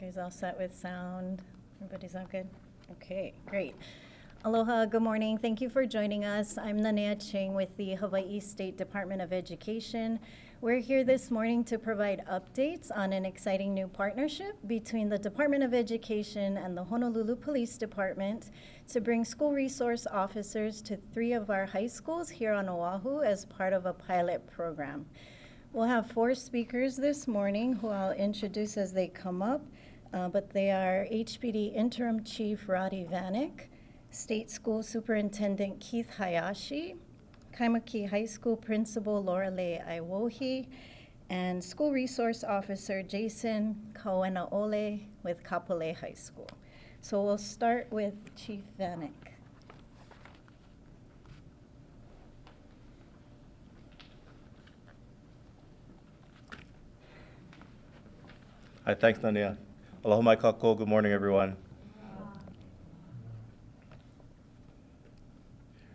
guys all set with sound? Everybody's all good? Okay, great. Aloha, good morning. Thank you for joining us. I'm Nanea Ching with the Hawaii State Department of Education. We're here this morning to provide updates on an exciting new partnership between the Department of Education and the Honolulu Police Department to bring school resource officers to 3 of our high schools here on Oahu as part of a pilot program. We'll have 4 speakers this morning who I'll introduce as they come up, but they are HPD Interim Chief Roddy Vanek, State School Superintendent Keith Hayashi, Kaimaki High School Principal Lorelei Aiwohi, and School Resource Officer Jason Kawenaole with Kapolei High School. So we'll start with Chief Vanek. Hi, thanks, Nanea. Aloha mai kako. Good morning, everyone.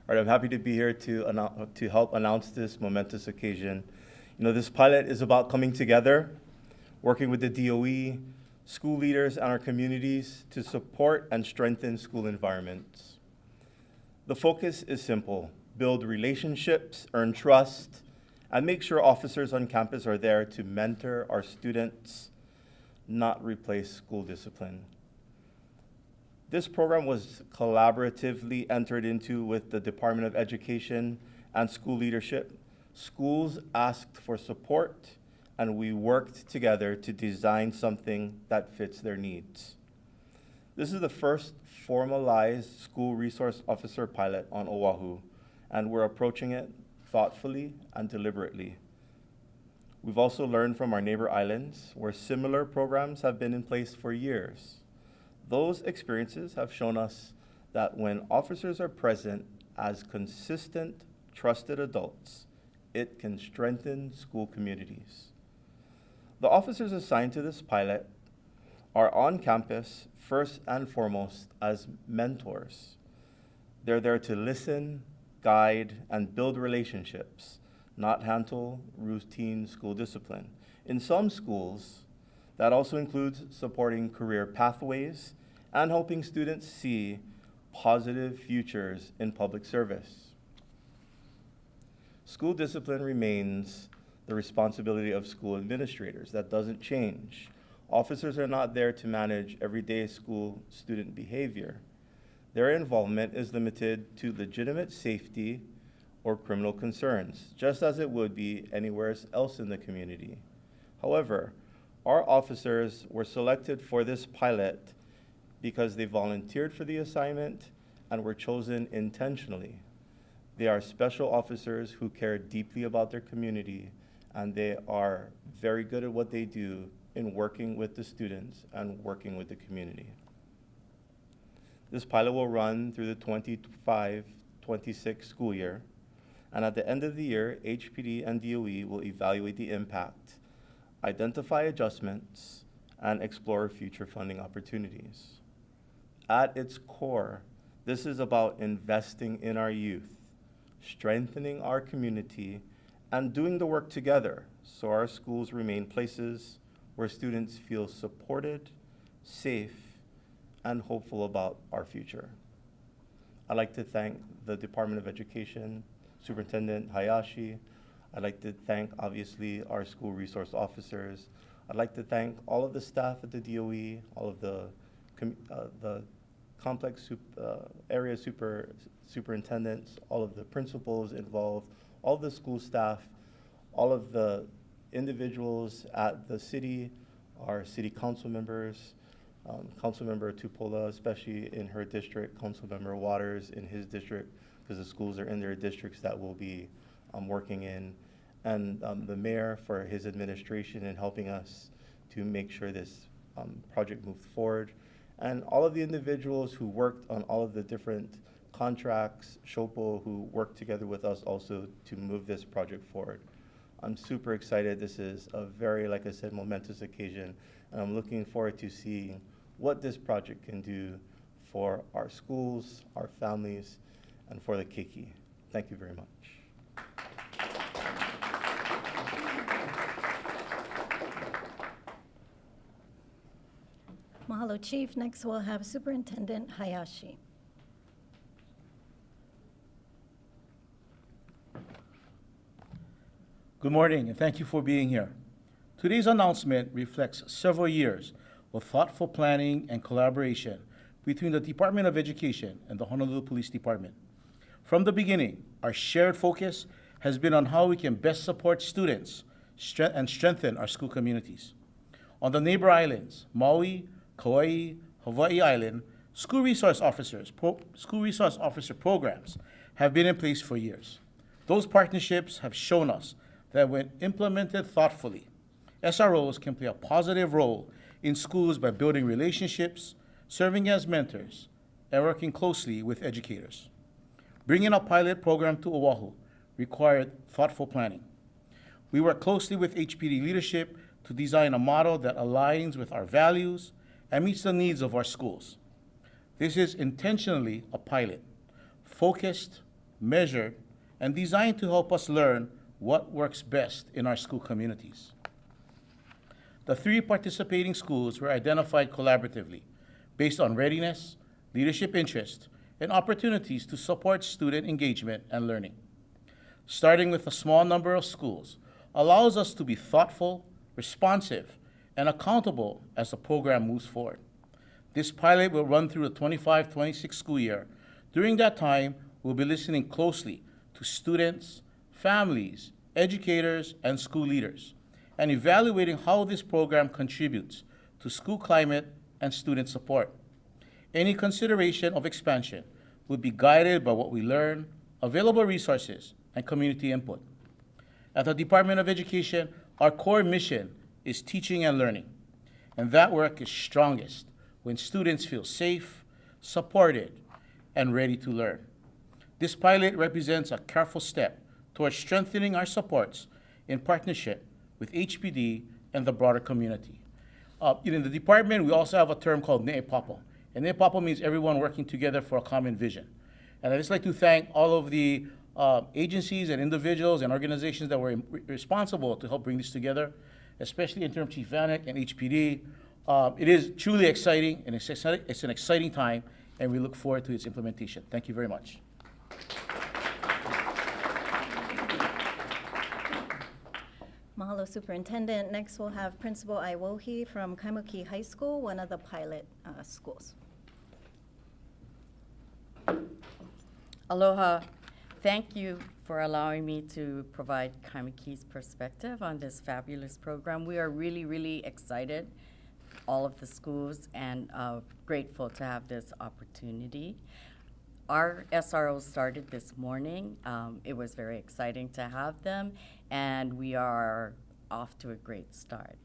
All right, I'm happy to be here to help announce this momentous occasion. You know, this pilot is about coming together, working with the DOE, school leaders, and our communities to support and strengthen school environments. The focus is simple: build relationships, earn trust, and make sure officers on campus are there to mentor our students, not replace school discipline. This program was collaboratively entered into with the Department of Education and school leadership. Schools asked for support, and we worked together to design something that fits their needs. This is the first formalized school resource officer pilot on Oahu, and we're approaching it thoughtfully and deliberately. We've also learned from our neighbor islands where similar programs have been in place for years. Those experiences have shown us that when officers are present as consistent, trusted adults, it can strengthen school communities. The officers assigned to this pilot are on campus first and foremost as mentors. They're there to listen, guide, and build relationships, not handle routine school discipline. In some schools, that also includes supporting career pathways and helping students see positive futures in public service. School discipline remains the responsibility of school administrators. That doesn't change. Officers are not there to manage everyday school student behavior. Their involvement is limited to legitimate safety or criminal concerns, just as it would be anywhere else in the community. However, our officers were selected for this pilot because they volunteered for the assignment and were chosen intentionally. They are special officers who care deeply about their community, and they are very good at what they do in working with the students and working with the community. This pilot will run through the 25-26 school year, and at the end of the year, HPD and DOE will evaluate the impact, identify adjustments, and explore future funding opportunities. At its core, this is about investing in our youth, strengthening our community, and doing the work together so our schools remain places where students feel supported, safe, and hopeful about our future. I'd like to thank the Department of Education, Superintendent Hayashi. I'd like to thank, obviously, our school resource officers. I'd like to thank all of the staff at the DOE, all of the complex area superintendents, all of the principals involved, all of the school staff, all of the individuals at the city, our city council members, Councilmember Tupola, especially in her district, Councilmember Waters in his district, because the schools are in their districts that we'll be working in, and the mayor for his administration in helping us to make sure this project moved forward, and all of the individuals who worked on all of the different contracts, SHOPO, who worked together with us also to move this project forward. I'm super excited. This is a very, like I said, momentous occasion, and I'm looking forward to seeing what this project can do for our schools, our families, and for the Keiki. Thank you very much. Mahalo, Chief. Next, we'll have Superintendent Hayashi. Good morning, and thank you for being here. Today's announcement reflects several years of thoughtful planning and collaboration between the Department of Education and the Honolulu Police Department. From the beginning, our shared focus has been on how we can best support students and strengthen our school communities. On the neighbor islands, Maui, Kauai, Hawaii Island, school resource officer programs have been in place for years. Those partnerships have shown us that when implemented thoughtfully, SROs can play a positive role in schools by building relationships, serving as mentors, and working closely with educators. Bringing a pilot program to Oahu required thoughtful planning. We worked closely with HPD leadership to design a model that aligns with our values and meets the needs of our schools. This is intentionally a pilot, focused, measured, and designed to help us learn what works best in our school communities. The 3 participating schools were identified collaboratively based on readiness, leadership interest, and opportunities to support student engagement and learning. Starting with a small number of schools allows us to be thoughtful, responsive, and accountable as the program moves forward. This pilot will run through the 25-26 school year. During that time, we'll be listening closely to students, families, educators, and school leaders, and evaluating how this program contributes to school climate and student support. Any consideration of expansion will be guided by what we learn, available resources, and community input. At the Department of Education, our core mission is teaching and learning, and that work is strongest when students feel safe, supported, and ready to learn. This pilot represents a careful step towards strengthening our supports in partnership with HPD and the broader community. In the department, we also have a term called Ne'epapo. And Ne'epapo means everyone working together for a common vision. And I'd just like to thank all of the agencies and individuals and organizations that were responsible to help bring this together, especially Interim Chief Vanek and HPD. It is truly exciting, and it's an exciting time, and we look forward to its implementation. Thank you very much. Mahalo, Superintendent. Next, we'll have Principal Iwohi from Kaimuki High School, one of the pilot schools. Aloha. Thank you for allowing me to provide Kaimuki's perspective on this fabulous program. We are really, really excited, all of the schools, and grateful to have this opportunity. Our SRO started this morning. It was very exciting to have them, and we are off to a great start.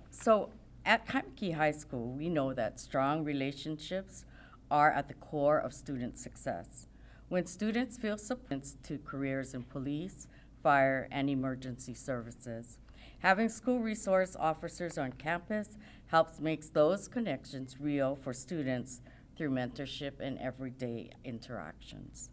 So at Kaimuki High School, we know that strong relationships are at the core of student success. When students feel support to careers in police, fire, and emergency services, having school resource officers on campus helps make those connections real for students through mentorship and everyday interactions.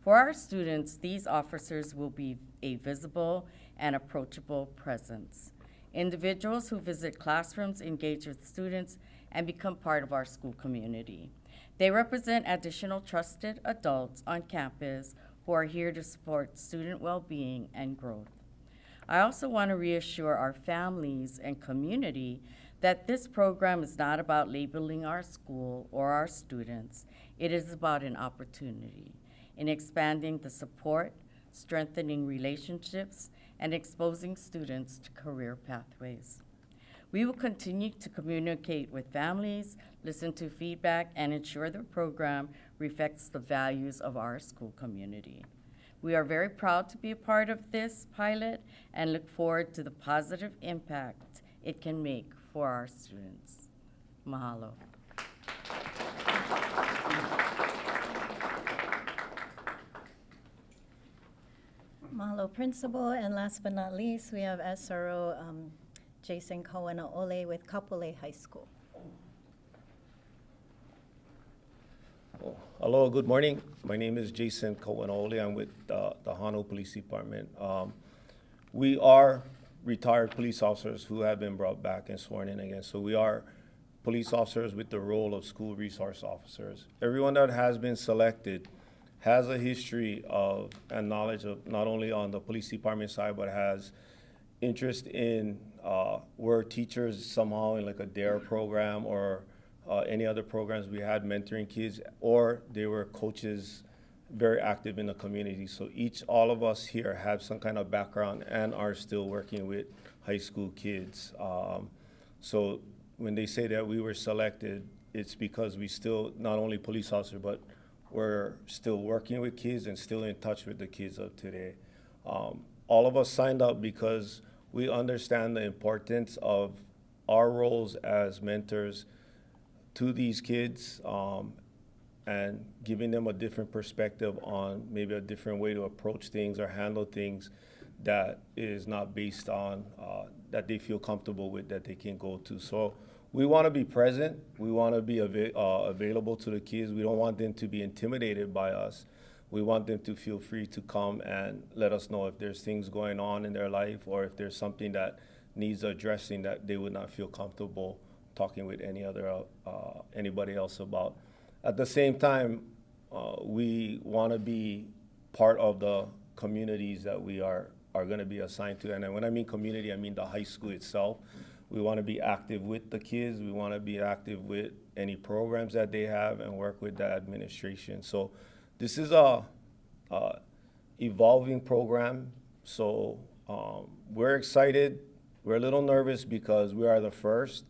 For our students, these officers will be a visible and approachable presence. Individuals who visit classrooms, engage with students, and become part of our school community. They represent additional trusted adults on campus who are here to support student well-being and growth. I also want to reassure our families and community that this program is not about labeling our school or our students. It is about an opportunity in expanding the support, strengthening relationships, and exposing students to career pathways. We will continue to communicate with families, listen to feedback, and ensure the program reflects the values of our school community. We are very proud to be a part of this pilot and look forward to the positive impact it can make for our students. Mahalo. Mahalo, Principal. And last but not least, we have SRO Jason Kawana'ole with Kapolei High School. Hello, good morning. My name is Jason Kawanole. I'm with the Honolulu Police Department. We are retired police officers who have been brought back and sworn in again. So we are police officers with the role of school resource officers. Everyone that has been selected has a history of and knowledge of not only on the police department side, but has interest in were teachers somehow in like a DARE program or any other programs we had mentoring kids, or they were coaches very active in the community. So all of us here have some kind of background and are still working with high school kids. So when they say that we were selected, it's because we still, not only police officers, but we're still working with kids and still in touch with the kids of today. All of us signed up because we understand the importance of our roles as mentors to these kids, and giving them a different perspective on maybe a different way to approach things or handle things that is not based on, that they feel comfortable with, that they can go to. So we want to be present. We want to be available to the kids. We don't want them to be intimidated by us. We want them to feel free to come and let us know if there's things going on in their life or if there's something that needs addressing that they would not feel comfortable talking with anybody else about. At the same time, we want to be part of the communities that we are going to be assigned to. And when I mean community, I mean the high school itself. We want to be active with the kids. We want to be active with any programs that they have and work with the administration. So this is a evolving program. So we're excited. We're a little nervous because we are the first.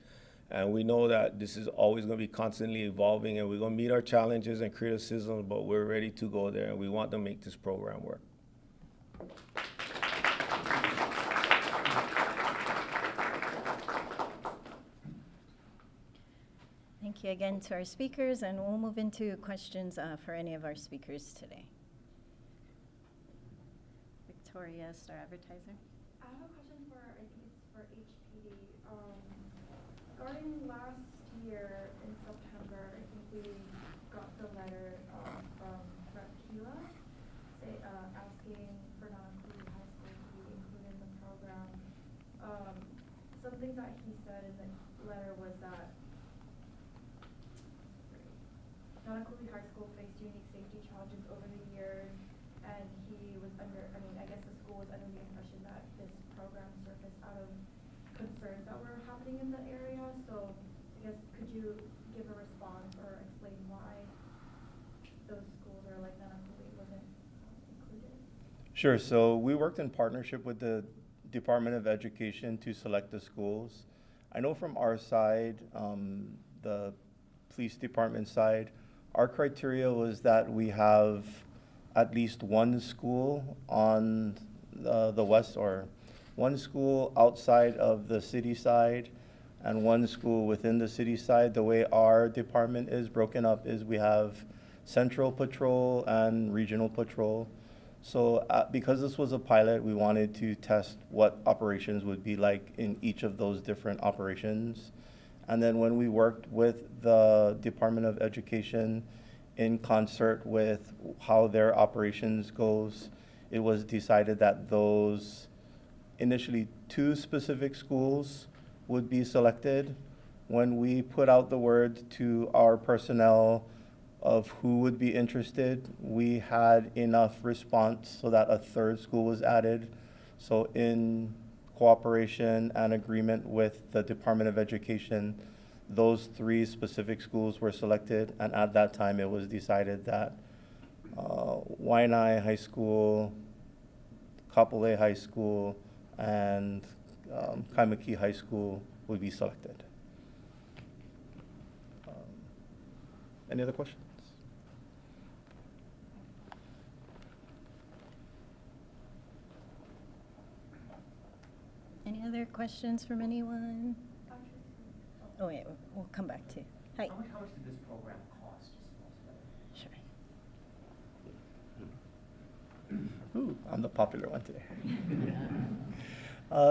And we know that this is always going to be constantly evolving, and we're going to meet our challenges and criticisms, but we're ready to go there, and we want to make this program work. Thank you again to our speakers, and we'll move into questions for any of our speakers today. Victoria, Star Advertiser. I have a question for, I think it's for HPD. Regarding last year in September, I think we got the letter from Rakila asking for non-included high school to be included in the program. Some things that he said in the letter was that non-included high school faced unique safety challenges over the years, and he was I guess the school was under the impression that this program surfaced out of concerns that were happening in the area. So I guess could you give a response or explain why those schools are like non-included wasn't included? Sure. So we worked in partnership with the Department of Education to select the schools. I know from our side, the police department side, our criteria was that we have at least one school on the west, or one school outside of the city side and one school within the city side. The way our department is broken up is we have central patrol and regional patrol. So because this was a pilot, we wanted to test what operations would be like in each of those different operations. And then when we worked with the Department of Education in concert with how their operations goes, it was decided that those initially 2 specific schools would be selected. When we put out the word to our personnel of who would be interested, we had enough response so that a 3rd school was added. So in cooperation and agreement with the Department of Education, those 3 specific schools were selected, and at that time it was decided that Waianae High School, Kapolei High School, and Kaimuki High School would be selected. Any other questions? Any other questions from anyone? Oh, wait, we'll come back to you. Hi. How much did this program cost? Sure. Ooh, I'm the popular one today.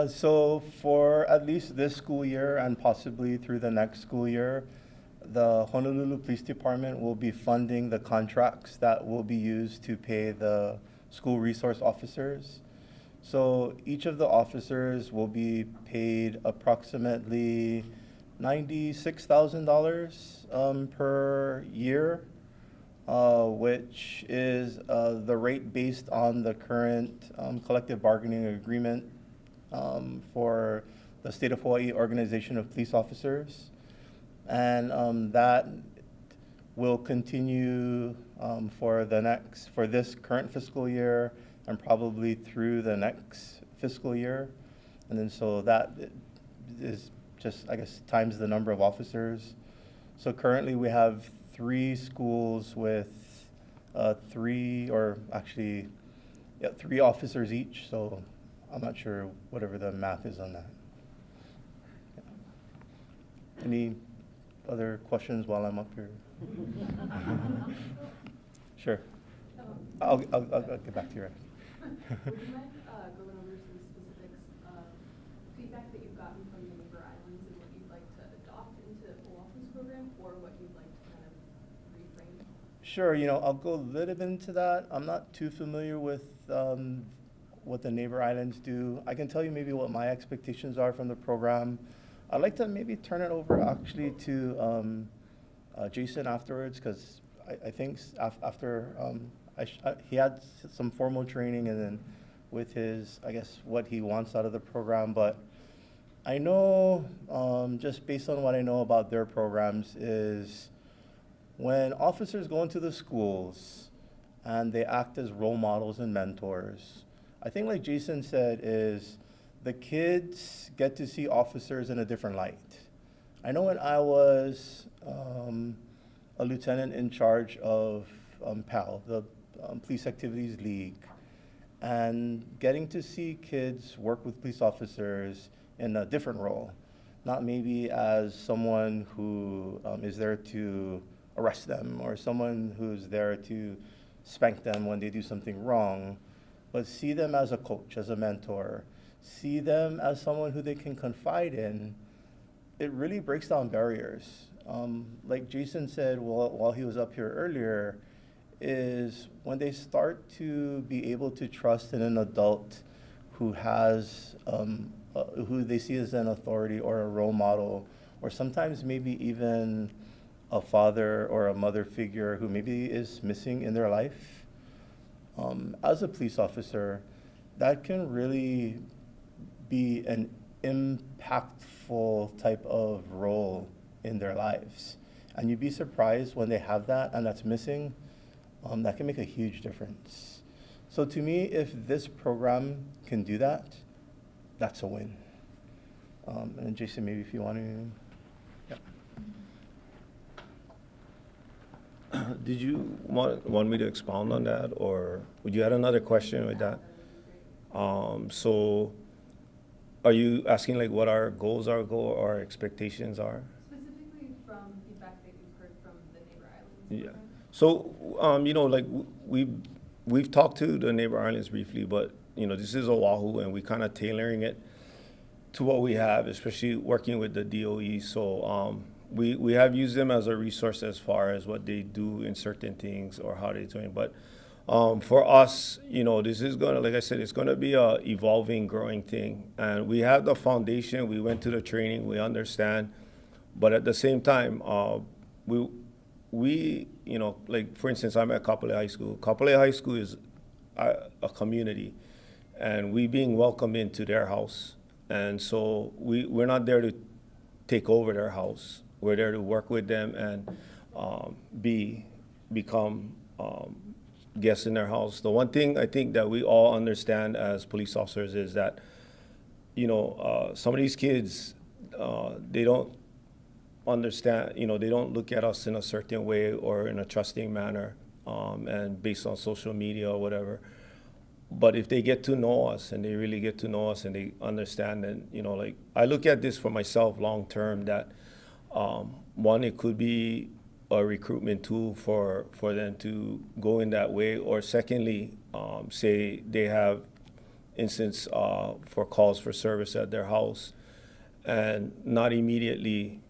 So for at least this school year and possibly through the next school year, the Honolulu Police Department will be funding the contracts that will be used to pay the school resource officers. So each of the officers will be paid approximately $96,000 per year, which is the rate based on the current collective bargaining agreement for the State of Hawaii Organization of Police Officers. And that will continue for this current fiscal year and probably through the next fiscal year. And then so that is just, I guess, times the number of officers. So currently we have 3 schools with 3 officers each. So I'm not sure whatever the math is on that. Yeah. Any other questions while I'm up here? Sure. I'll get back to you. Would you mind going over some specifics of feedback that you've gotten from the neighbor islands and what you'd like to adopt into Oahu's program, or what you'd like to kind of reframe? Sure, I'll go a little bit into that. I'm not too familiar with what the neighbor islands do. I can tell you maybe what my expectations are from the program. I'd like to maybe turn it over actually to Jason afterwards, because I think after he had some formal training and then with his, I guess, what he wants out of the program. But I know, just based on what I know about their programs, is when officers go into the schools and they act as role models and mentors, I think like Jason said, is the kids get to see officers in a different light. I know when I was a lieutenant in charge of PAL, the Police Activities League, and getting to see kids work with police officers in a different role, not maybe as someone who is there to arrest them or someone who's there to spank them when they do something wrong, but see them as a coach, as a mentor, see them as someone who they can confide in. It really breaks down barriers. Like Jason said while he was up here earlier, is when they start to be able to trust in an adult who has, who they see as an authority or a role model, or sometimes maybe even a father or a mother figure who maybe is missing in their life. As a police officer, that can really be an impactful type of role in their lives. And you'd be surprised when they have that and that's missing, that can make a huge difference. So to me, if this program can do that, that's a win. And Jason, maybe if you want to, yeah. Did you want me to expound on that, or would you have another question with that? So are you asking like what our goals are, our expectations are? Specifically from feedback that you've heard from the neighbor islands. Yeah. So, like we've talked to the neighbor islands briefly, but, this is Oahu and we kind of tailoring it to what we have, especially working with the DOE. So we have used them as a resource as far as what they do in certain things or how they're doing. But for us, this is going to, like I said, it's going to be a evolving, growing thing. And we have the foundation. We went to the training. We understand. But at the same time, we like, for instance, I'm at Kapolei High School. Kapolei High School is a community, and we being welcomed into their house. And so we're not there to take over their house. We're there to work with them and become guests in their house. The one thing I think that we all understand as police officers is that, some of these kids, they don't understand, they don't look at us in a certain way or in a trusting manner, and based on social media or whatever. But if they get to know us and they really get to know us and they understand, and like I look at this for myself long term, that one, it could be a recruitment tool for them to go in that way, or secondly, say they have instance for calls for service at their house and not immediately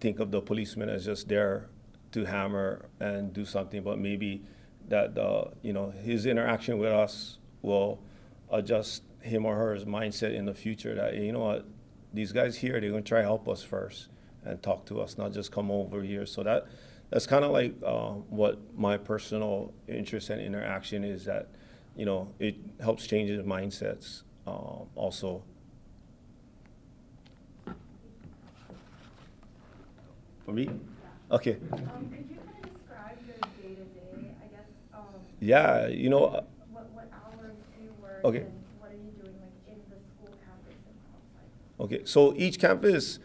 think of the policeman as just there to hammer and do something, but maybe that his interaction with us will adjust him or her mindset in the future, that what, these guys here, they're gonna try to help us first and talk to us, not just come over here. So that's kind of like what my personal interest and interaction is, that, you know, it helps change the mindsets also. For me? Okay. Could you kind of describe your day-to-day, I guess, Yeah, you know, what hours do you work? Okay. And what are you doing, like, in the school campus and outside? okay, so each campus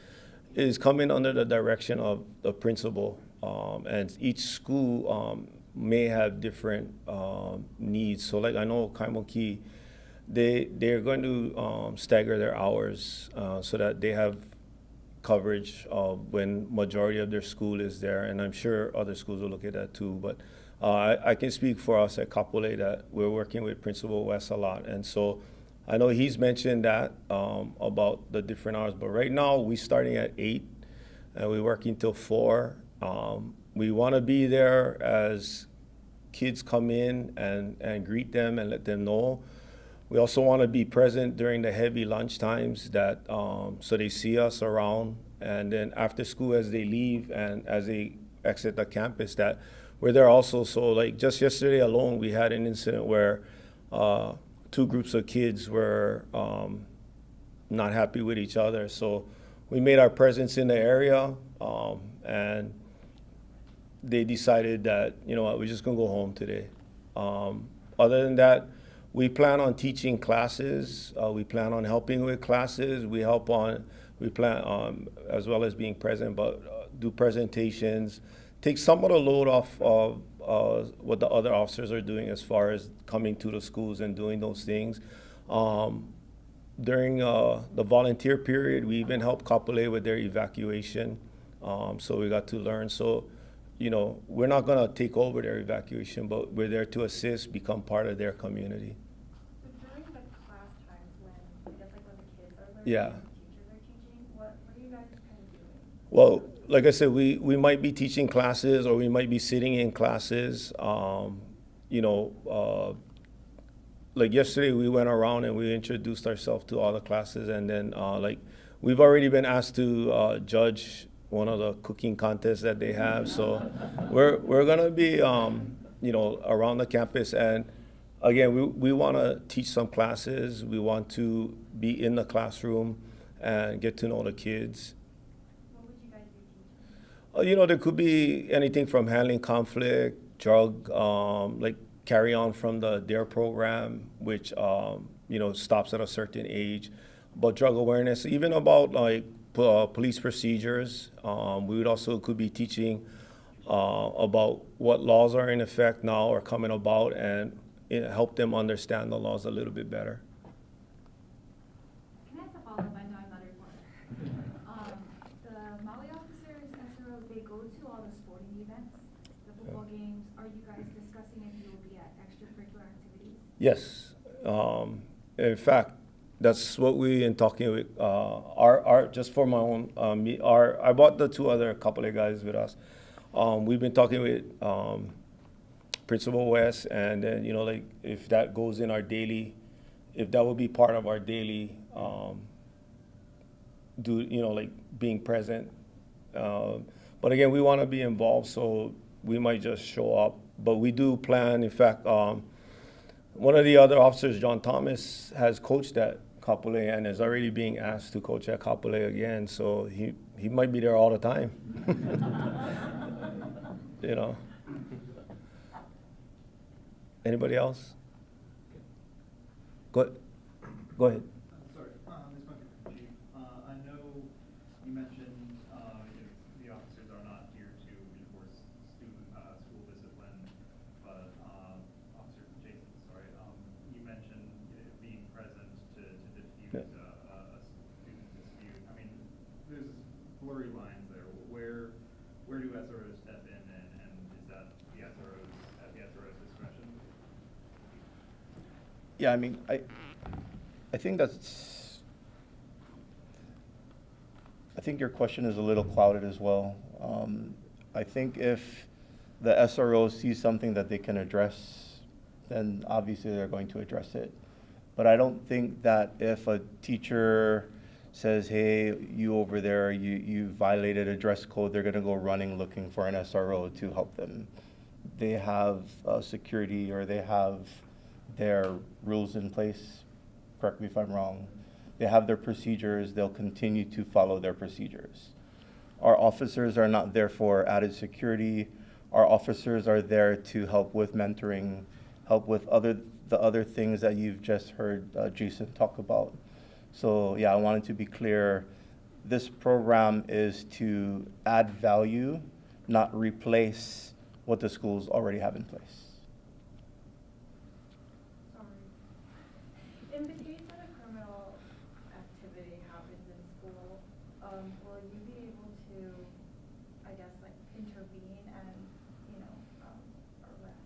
is coming under the direction of the principal, and each school may have different needs. So like I know Kaimoki, they're going to stagger their hours so that they have coverage when majority of their school is there, and I'm sure other schools will look at that too. But I can speak for us at Kapolei that we're working with Principal West a lot, and so I know he's mentioned that about the different hours. But right now we're starting at 8 and we're working till 4. We want to be there as kids come in and greet them and let them know. We also want to be present during the heavy lunch times, that so they see us around, and then after school as they leave and as they exit the campus, that we're there also. So like just yesterday alone, we had an incident where 2 groups of kids were not happy with each other. So we made our presence in the area, and they decided that, you know what, we're just gonna go home today. Other than that, we plan on teaching classes. We plan on helping with classes. We plan on, as well as being present, but do presentations. Take some of the load off of what the other officers are doing as far as coming to the schools and doing those things. During the volunteer period, we even helped Kapolei with their evacuation. So we got to learn. So, you know, we're not gonna take over their evacuation, but we're there to assist, become part of their community. So during the class times when, I guess like when the kids are learning Yeah. and the teachers are teaching, what are you guys kind of doing? Well, like I said, we might be teaching classes, or we might be sitting in classes. Like yesterday, we went around and we introduced ourselves to all the classes, and then like we've already been asked to judge one of the cooking contests that they have. So we're gonna be around the campus, and again, we want to teach some classes. We want to be in the classroom and get to know the kids. What would you guys be teaching? There could be anything from handling conflict, drug, like carry on from the DARE program, which, stops at a certain age, but drug awareness, even about like police procedures. We would also could be teaching about what laws are in effect now or coming about, and help them understand the laws a little bit better. Can I ask a follow-up? I know I'm not a reporter. The Maui officers, SROs, they go to all the sporting events, the football games. Are you guys discussing if you'll be at extracurricular activities? Yes. In fact, that's what we in talking with our just for my own I brought the 2 other couple of guys with us. We've been talking with Principal West, and then like if that goes in our daily, if that would be part of our daily like being present. But again, we want to be involved, so we might just show up. But we do plan. In fact, one of the other officers, John Thomas, has coached at Kapolei and is already being asked to coach at Kapolei again. So he might be there all the time. Anybody else? Go ahead. Sorry, this might be for Chief. I know you mentioned the officers are not here to enforce school discipline, but Officer Jason, you mentioned being present to diffuse a student dispute. I mean, there's blurry lines there. Where do SROs step in, and is that at the SRO's discretion? Yeah, I mean, I think your question is a little clouded as well. I think if the SRO sees something that they can address, then obviously they're going to address it. But I don't think that if a teacher says, hey, you over there, you violated a dress code, they're gonna go running looking for an SRO to help them. They have security, or they have their rules in place. Correct me if I'm wrong. They have their procedures, they'll continue to follow their procedures. Our officers are not there for added security. Our officers are there to help with mentoring, help with the other things that you've just heard Jason talk about. So yeah, I wanted to be clear. This program is to add value, not replace what the schools already have in place. In the case that a criminal activity happens in school, will you be able to, I guess, like intervene and, arrest?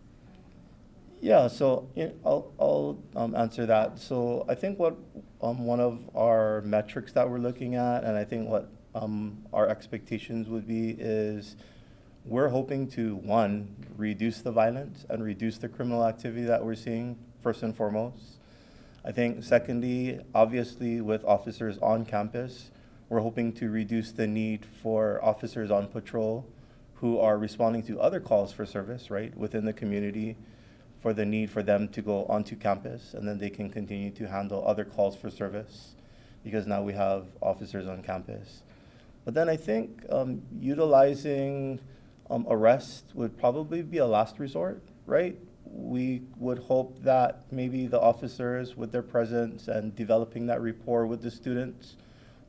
Yeah, so I'll answer that. So I think what one of our metrics that we're looking at, and I think what our expectations would be, is we're hoping to, one, reduce the violence and reduce the criminal activity that we're seeing, first and foremost. I think secondly, obviously with officers on campus, we're hoping to reduce the need for officers on patrol who are responding to other calls for service, right, within the community, for the need for them to go onto campus, and then they can continue to handle other calls for service, because now we have officers on campus. But then I think utilizing arrest would probably be a last resort, right? We would hope that maybe the officers, with their presence and developing that rapport with the students,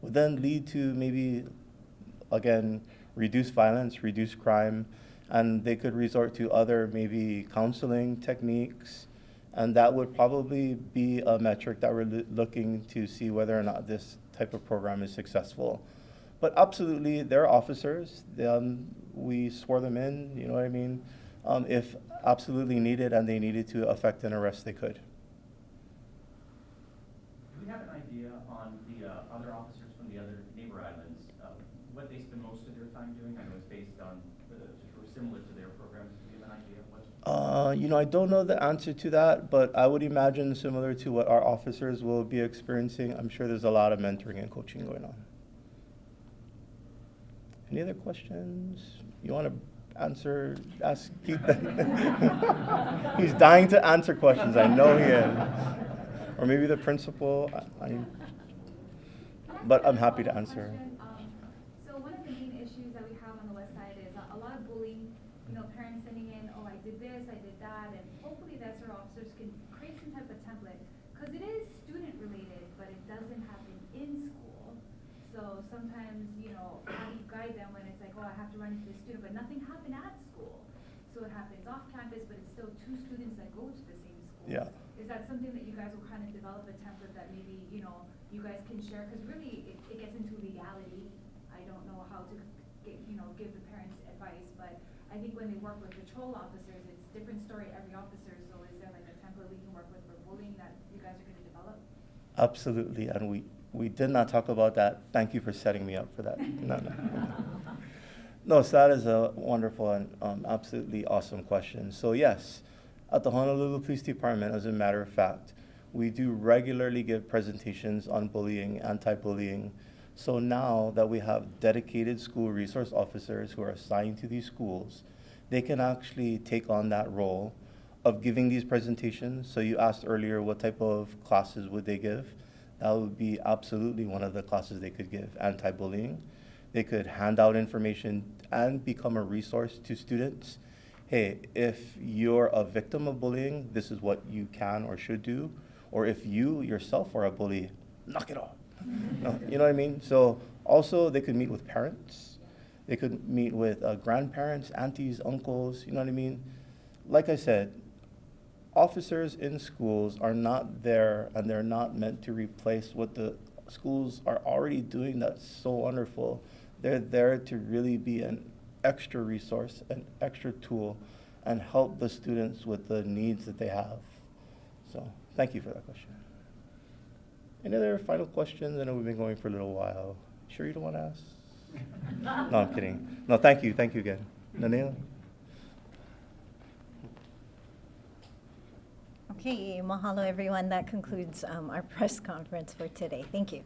would then lead to maybe, again, reduce violence, reduce crime, and they could resort to other maybe counseling techniques, and that would probably be a metric that we're looking to see whether or not this type of program is successful. But absolutely, they're officers. We swore them in, you know what I mean? If absolutely needed and they needed to effect an arrest, they could. Do we have an idea on the other officers from the other neighbor islands, what they spend most of their time doing? I know it's based on, similar to their programs. Do you have an idea of what? I don't know the answer to that, but I would imagine similar to what our officers will be experiencing. I'm sure there's a lot of mentoring and coaching going on. Any other questions? You want to ask Keith? He's dying to answer questions. I know he is. Or maybe the principal. But I'm happy to answer. So one of the main issues that we have on the west side is a lot of bullying. Parents sending in, oh, I did this, I did that, and hopefully the SRO officers can create some type of template, because it is student related, but it doesn't happen in school. So sometimes, how do you guide them when it's like, oh, I have to run into the student, but nothing happened at school. So it happens off campus, but it's still two students that go to the same school. Yeah. Is that something that you guys will kind of develop a template that maybe, you guys can share? Because really, it gets into legality. I don't know how to give the parents advice, but I think when they work with patrol officers, it's a different story every officer. So is there like a template we can work with for bullying that you guys are going to develop? Absolutely, and we did not talk about that. Thank you for setting me up for that. No. No, so that is a wonderful and absolutely awesome question. So yes, at the Honolulu Police Department, as a matter of fact, we do regularly give presentations on bullying, anti-bullying. So now that we have dedicated school resource officers who are assigned to these schools, they can actually take on that role of giving these presentations. So you asked earlier what type of classes would they give. That would be absolutely one of the classes they could give, anti-bullying. They could hand out information and become a resource to students. Hey, if you're a victim of bullying, this is what you can or should do. Or if you yourself are a bully, knock it off. You know what I mean? So also they could meet with parents. They could meet with grandparents, aunties, uncles, you know what I mean? Like I said, officers in schools are not there, and they're not meant to replace what the schools are already doing that's so wonderful. They're there to really be an extra resource, an extra tool, and help the students with the needs that they have. So thank you for that question. Any other final questions? I know we've been going for a little while. Sure you don't want to ask? No, I'm kidding. No, thank you. Thank you again. Nanea? Okay, mahalo everyone. That concludes our press conference for today. Thank you.